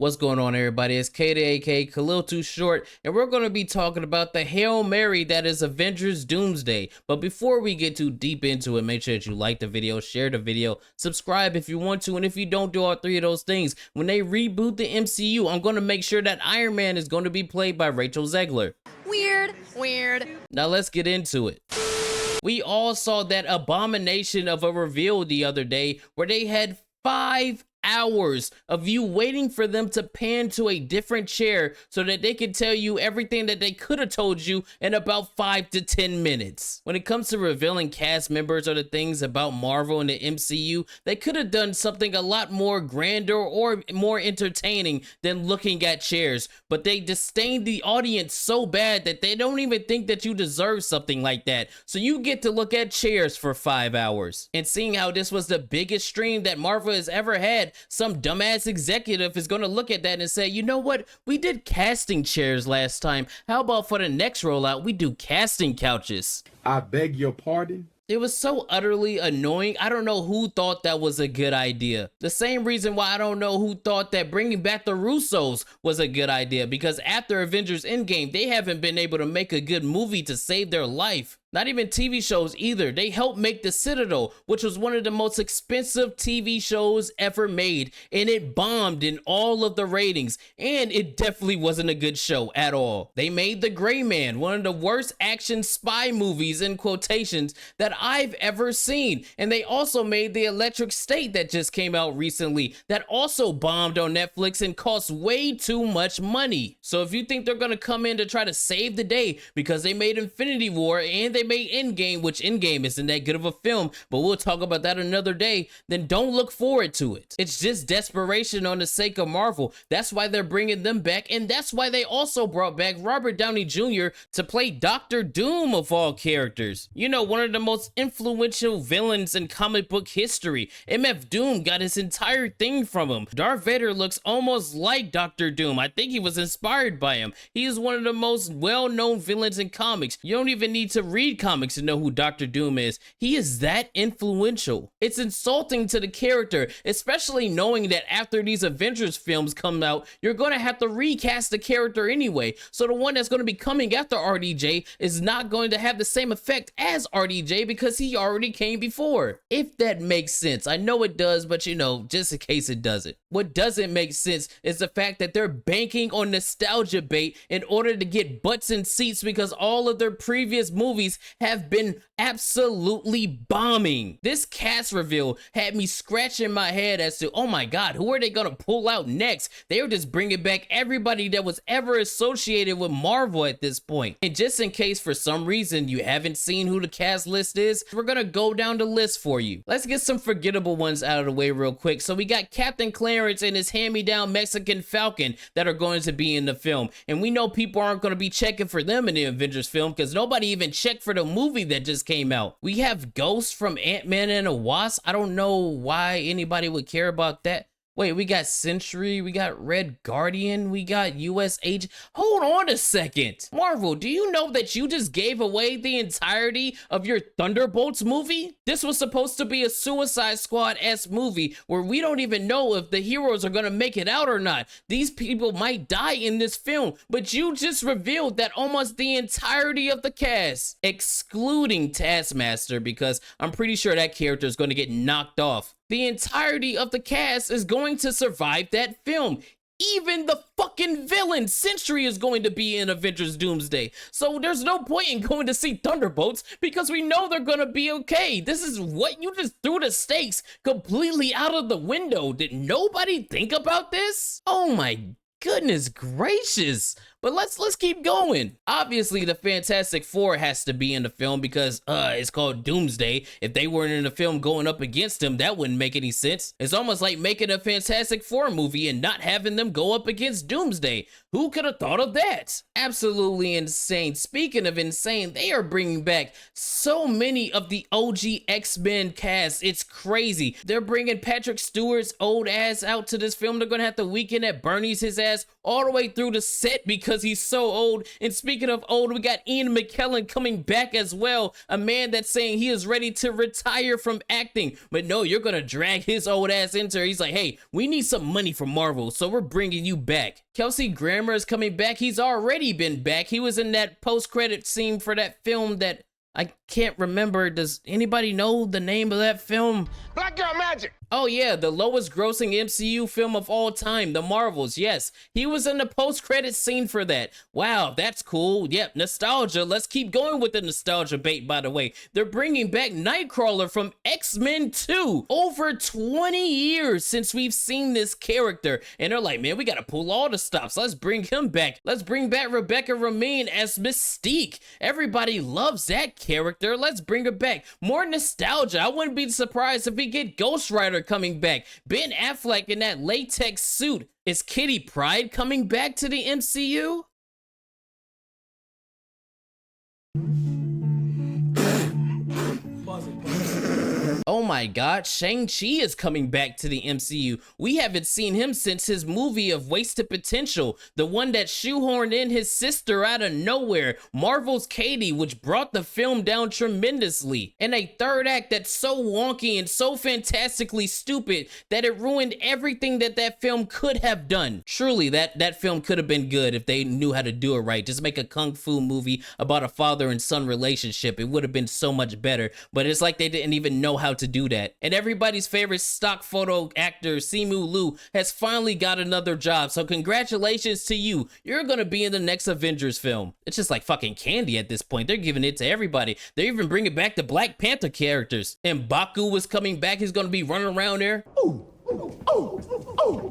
What's going on, everybody? It's Kata, aka Khalil Too Short, and we're going to be talking about the Hail Mary that is Avengers Doomsday. But before we get too deep into it, make sure that you like the video, share the video, subscribe if you want to, and if you don't do all three of those things, when they reboot the MCU, I'm going to make sure that Iron Man is going to be played by Rachel Zegler. Weird. Now let's get into it. We all saw that abomination of a reveal the other day where they had 5 hours of you waiting for them to pan to a different chair so that they could tell you everything that they could have told you in about 5 to 10 minutes. When it comes to revealing cast members or the things about Marvel and the MCU, they could have done something a lot more grander or more entertaining than looking at chairs, but they disdain the audience so bad that they don't even think that you deserve something like that. So you get to look at chairs for 5 hours. And seeing how this was the biggest stream that Marvel has ever had, some dumbass executive is going to look at that and say, you know what, we did casting chairs last time. How about for the next rollout, we do casting couches? I beg your pardon? It was so utterly annoying. I don't know who thought that was a good idea. The same reason why I don't know who thought that bringing back the Russos was a good idea, because after Avengers Endgame, they haven't been able to make a good movie to save their life. Not even TV shows either. They helped make The Citadel, which was one of the most expensive TV shows ever made, and it bombed in all of the ratings, and it definitely wasn't a good show at all. They made The Gray Man, one of the worst action spy movies in quotations that I've ever seen, and they also made The Electric State that just came out recently that also bombed on Netflix and cost way too much money. So if you think they're gonna come in to try to save the day because they made Infinity War and they made Endgame, which Endgame isn't that good of a film, but we'll talk about that another day, then don't look forward to it. It's just desperation on the sake of Marvel. That's why they're bringing them back, and that's why they also brought back Robert Downey Jr. to play Dr. Doom of all characters. You know, one of the most influential villains in comic book history. MF Doom got his entire thing from him. Darth Vader looks almost like Dr. Doom. I think he was inspired by him. He is one of the most well-known villains in comics. You don't even need to read comics to know who Dr. Doom is. He is that influential. It's insulting to the character, especially knowing that after these Avengers films come out, you're going to have to recast the character anyway. So the one that's going to be coming after RDJ is not going to have the same effect as RDJ because he already came before. If that makes sense. I know it does, but you know, just in case it doesn't. What doesn't make sense is the fact that they're banking on nostalgia bait in order to get butts in seats because all of their previous movies have been absolutely bombing. This cast reveal had me scratching my head as to, oh my god, who are they gonna pull out next? They were just bringing back everybody that was ever associated with Marvel at this point. And just in case for some reason you haven't seen who the cast list is, we're gonna go down the list for you. Let's get some forgettable ones out of the way real quick. So we got Captain Clarence and his hand-me-down Mexican Falcon that are going to be in the film. And we know people aren't going to be checking for them in the Avengers film because nobody even checked for the movie that just came out. We have Ghost from Ant-Man and the Wasp. I don't know why anybody would care about that. Wait, we got Sentry, we got Red Guardian, we got US Agent. Hold on a second. Marvel, do you know that you just gave away the entirety of your Thunderbolts movie? This was supposed to be a Suicide Squad-esque movie where we don't even know if the heroes are gonna make it out or not. These people might die in this film, but you just revealed that almost the entirety of the cast, excluding Taskmaster, because I'm pretty sure that character is gonna get knocked off. The entirety of the cast is going to survive that film. Even the fucking villain, Sentry, is going to be in Avengers Doomsday. So there's no point in going to see Thunderbolts because we know they're gonna be okay. This is what you just threw the stakes completely out of the window. Did nobody think about this? Oh my goodness gracious. But let's keep going. Obviously, the Fantastic Four has to be in the film because it's called Doomsday. If they weren't in the film going up against him, that wouldn't make any sense. It's almost like making a Fantastic Four movie and not having them go up against Doomsday. Who could have thought of that? Absolutely insane. Speaking of insane, they are bringing back so many of the OG X-Men cast. It's crazy. They're bringing Patrick Stewart's old ass out to this film. They're going to have to weekend at Bernie's his ass all the way through the set because because he's so old. And speaking of old, we got Ian McKellen coming back as well, a man that's saying he is ready to retire from acting. But no, you're gonna drag his old ass into it. He's like, hey, we need some money from Marvel, so we're bringing you back. Kelsey Grammer is coming back. He's already been back. He was in that post-credit scene for that film that I can't remember. Does anybody know the name of that film? Black Girl Magic! Oh yeah, the lowest grossing MCU film of all time, The Marvels. Yes, he was in the post-credit scene for that. Wow, that's cool. Yep, nostalgia. Let's keep going with the nostalgia bait, by the way. They're bringing back Nightcrawler from X-Men 2. Over 20 years since we've seen this character. And they're like, man, we gotta pull all the stops. Let's bring him back. Let's bring back Rebecca Romijn as Mystique. Everybody loves that character. Let's bring her back. More nostalgia. I wouldn't be surprised if we get Ghost Rider coming back. Ben Affleck in that latex suit. Is Kitty Pryde coming back to the MCU? Oh my god, Shang-Chi is coming back to the MCU. We haven't seen him since his movie of Wasted Potential, the one that shoehorned in his sister out of nowhere, Marvel's Katie, which brought the film down tremendously. And a third act that's so wonky and so fantastically stupid that it ruined everything that that film could have done. Truly, that film could have been good if they knew how to do it right. Just make a kung fu movie about a father and son relationship. It would have been so much better, but it's like they didn't even know how to do that. And everybody's favorite stock photo actor, Simu Liu, has finally got another job. So congratulations to you. You're gonna be in the next Avengers film. It's just like fucking candy at this point. They're giving it to everybody. They're even bringing back the Black Panther characters. And Baku was coming back. He's gonna be running around there.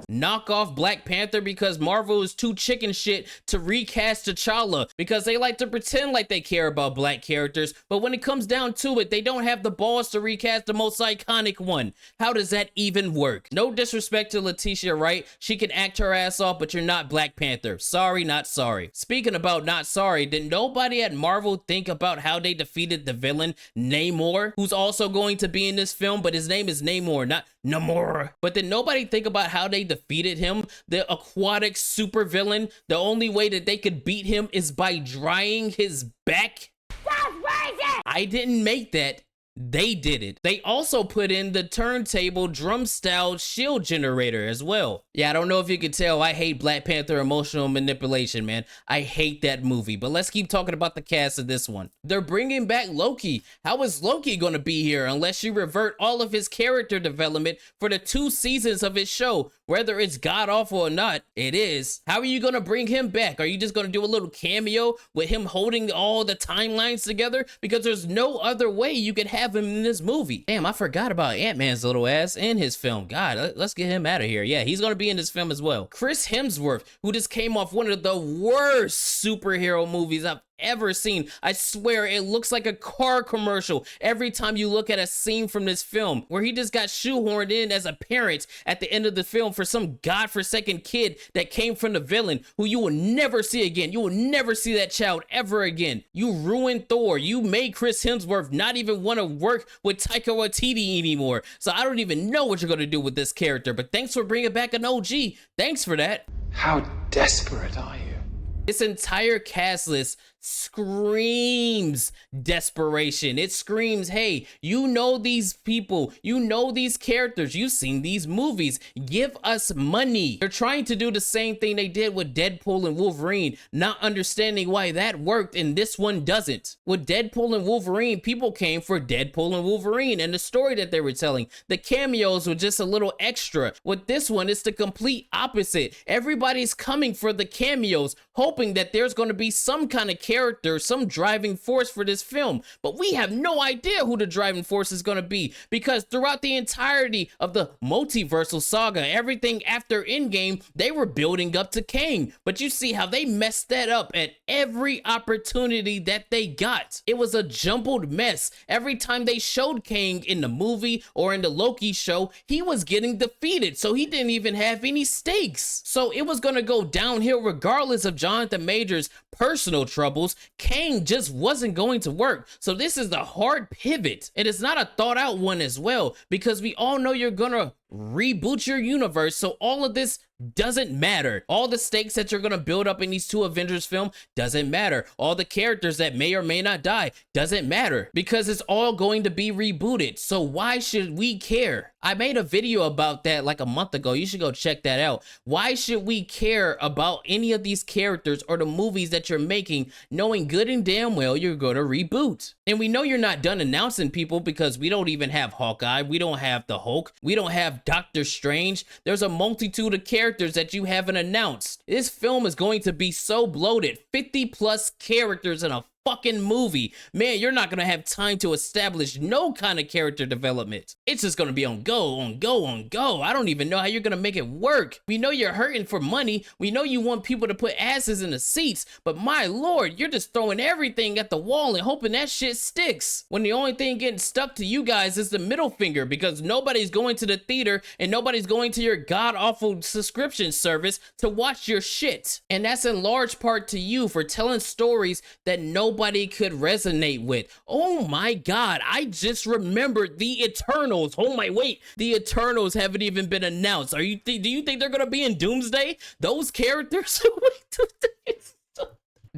Knock off Black Panther because Marvel is too chicken shit to recast T'Challa because they like to pretend like they care about black characters, but when it comes down to it, they don't have the balls to recast the most iconic one. How does that even work? No disrespect to Letitia Wright, she can act her ass off, but you're not Black Panther. Sorry, not sorry. Speaking about not sorry, did nobody at Marvel think about how they defeated the villain Namor, who's also going to be in this film, but his name is Namor, not Namor. But did nobody think about how they defeated him? The aquatic supervillain. The only way that they could beat him is by drying his back. That's crazy! I didn't make that. They did it. They also put in the turntable drum style shield generator as well. Yeah, I don't know if you could tell, I hate Black Panther emotional manipulation, man. I hate that movie, but let's keep talking about the cast of this one. They're bringing back Loki. How is Loki gonna be here unless you revert all of his character development for the 2 seasons of his show? Whether it's god awful or not, it is. How are you gonna bring him back? Are you just gonna do a little cameo with him holding all the timelines together? Because there's no other way you could have him in this movie. Damn, I forgot about Ant-Man's little ass in his film. God, let's get him out of here. Yeah, he's gonna be in this film as well. Chris Hemsworth, who just came off one of the worst superhero movies I've ever seen. I swear it looks like a car commercial every time you look at a scene from this film where he just got shoehorned in as a parent at the end of the film for some godforsaken kid that came from the villain who you will never see again. You will never see that child ever again. You ruined Thor. You made Chris Hemsworth not even want to work with Taika Waititi anymore. So I don't even know what you're going to do with this character, but thanks for bringing back an OG. Thanks for that. How desperate are you? This entire cast list screams desperation. It screams, hey, you know these people, you know these characters, you've seen these movies, give us money. They're trying to do the same thing they did with Deadpool and Wolverine, not understanding why that worked and this one doesn't. With Deadpool and Wolverine, people came for Deadpool and Wolverine and the story that they were telling. The cameos were just a little extra. With this one, it's the complete opposite. Everybody's coming for the cameos, hoping that there's going to be some kind of character, some driving force for this film. But we have no idea who the driving force is going to be, because throughout the entirety of the multiversal saga, everything after Endgame, they were building up to Kang. But you see how they messed that up at every opportunity that they got. It was a jumbled mess. Every time they showed Kang in the movie or in the Loki show, he was getting defeated, so he didn't even have any stakes. So it was going to go downhill regardless of Jonathan Majors' personal troubles. Kang just wasn't going to work. So this is the hard pivot. And it's not a thought out one as well, because we all know you're gonna reboot your universe, so all of this doesn't matter. All the stakes that you're gonna build up in these two Avengers film doesn't matter. All the characters that may or may not die doesn't matter, because it's all going to be rebooted. So why should we care? I made a video about that like a month ago. You should go check that out. Why should we care about any of these characters or the movies that you're making, knowing good and damn well you're gonna reboot? And we know you're not done announcing people, because we don't even have Hawkeye, we don't have the Hulk, we don't have Doctor Strange. There's a multitude of characters that you haven't announced. This film is going to be so bloated, 50 plus characters in a fucking movie. Man, you're not gonna have time to establish no kind of character development. It's just gonna be on go, on go, on go. I don't even know how you're gonna make it work. We know you're hurting for money. We know you want people to put asses in the seats, but my lord, you're just throwing everything at the wall and hoping that shit sticks, when the only thing getting stuck to you guys is the middle finger, because nobody's going to the theater and nobody's going to your god-awful subscription service to watch your shit. And that's in large part to you for telling stories that nobody could resonate with. Oh my god, I just remembered the Eternals. Oh my, wait, the Eternals haven't even been announced. Do you think they're gonna be in Doomsday? Those characters?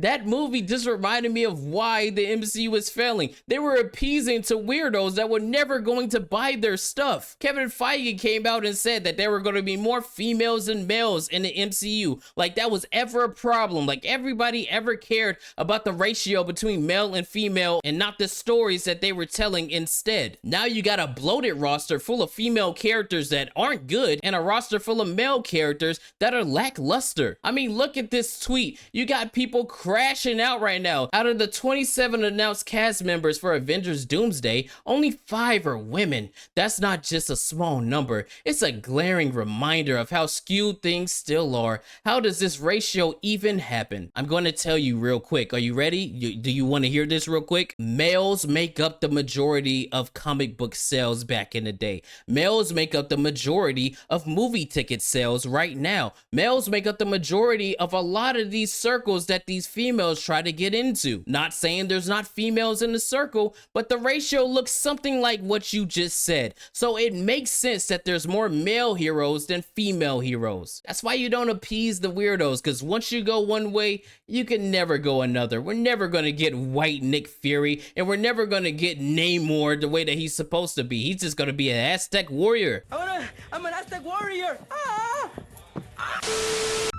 That movie just reminded me of why the MCU was failing. They were appeasing to weirdos that were never going to buy their stuff. Kevin Feige came out and said that there were going to be more females than males in the MCU. Like that was ever a problem. Like everybody ever cared about the ratio between male and female and not the stories that they were telling instead. Now you got a bloated roster full of female characters that aren't good and a roster full of male characters that are lackluster. I mean, look at this tweet. You got people crashing out right now. Out of the 27 announced cast members for Avengers Doomsday, only 5 are women. That's not just a small number. It's a glaring reminder of how skewed things still are. How does this ratio even happen? I'm going to tell you real quick. Are you ready? Do you want to hear this real quick? Males make up the majority of comic book sales back in the day. Males make up the majority of movie ticket sales right now. Males make up the majority of a lot of these circles that these females try to get into. Not saying there's not females in the circle, but the ratio looks something like what you just said. So it makes sense that there's more male heroes than female heroes. That's why you don't appease the weirdos, because once you go one way, you can never go another. We're never gonna get white Nick Fury, and we're never gonna get Namor the way that he's supposed to be. He's just gonna be an Aztec warrior. I'm an Aztec warrior. Ah!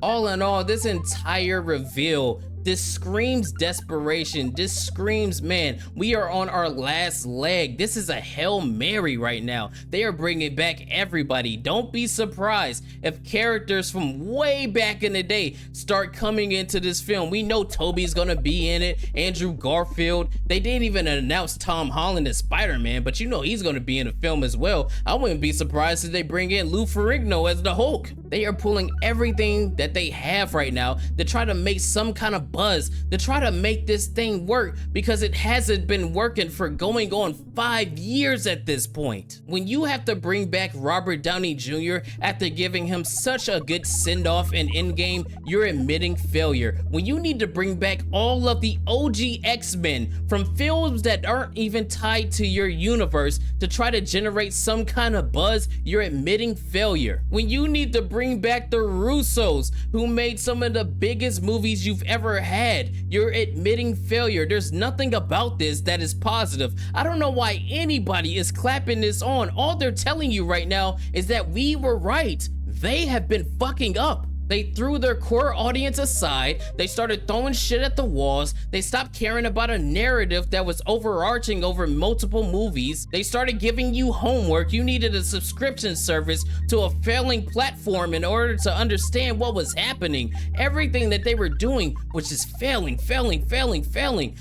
All in all, this entire reveal, this screams desperation. This screams, man, we are on our last leg. This is a Hail Mary right now. They are bringing back everybody. Don't be surprised if characters from way back in the day start coming into this film. We know Toby's gonna be in it, Andrew Garfield. They didn't even announce Tom Holland as Spider-Man, but you know he's gonna be in the film as well. I wouldn't be surprised if they bring in Lou Ferrigno as the Hulk. They are pulling everything that they have right now to try to make some kind of buzz, to try to make this thing work, because it hasn't been working for going on 5 years at this point. When you have to bring back Robert Downey Jr. after giving him such a good send-off in Endgame, you're admitting failure. When you need to bring back all of the OG X-Men from films that aren't even tied to your universe to try to generate some kind of buzz, you're admitting failure. When you need to bring back the Russos, who made some of the biggest movies you've ever had, you're admitting failure. There's nothing about this that is positive. I don't know why anybody is clapping this on. All they're telling you right now is that we were right. They have been fucking up. They threw their core audience aside. They started throwing shit at the walls. They stopped caring about a narrative that was overarching over multiple movies. They started giving you homework. You needed a subscription service to a failing platform in order to understand what was happening. Everything that they were doing was just failing.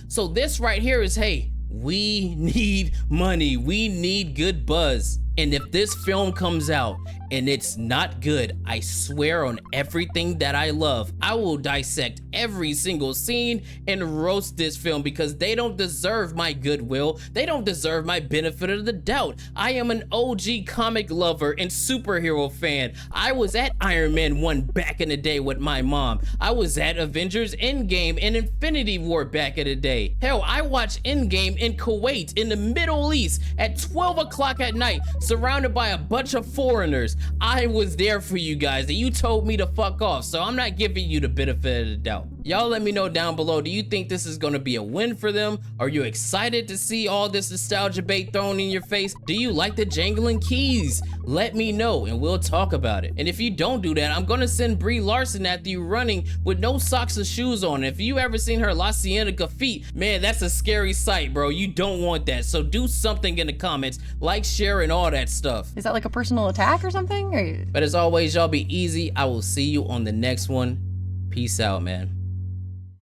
So this right here is, hey, we need money. We need good buzz. And if this film comes out and it's not good, I swear on everything that I love, I will dissect every single scene and roast this film, because they don't deserve my goodwill. They don't deserve my benefit of the doubt. I am an OG comic lover and superhero fan. I was at Iron Man 1 back in the day with my mom. I was at Avengers Endgame and Infinity War back in the day. Hell, I watched Endgame in Kuwait in the Middle East at 12 o'clock at night surrounded by a bunch of foreigners. I was there for you guys and you told me to fuck off, so I'm not giving you the benefit of the doubt. Y'all let me know down below, do you think this is gonna be a win for them? Are you excited to see all this nostalgia bait thrown in your face? Do you like the jangling keys? Let me know and we'll talk about it. And if you don't do that, I'm gonna send Brie Larson after you running with no socks or shoes on. If you ever seen her La Cienega feet, man, that's a scary sight, bro. You don't want that. So do something in the comments, like, share, and all that stuff. Is that like a personal attack or something? But as always, y'all be easy. I will see you on the next one. Peace out, man.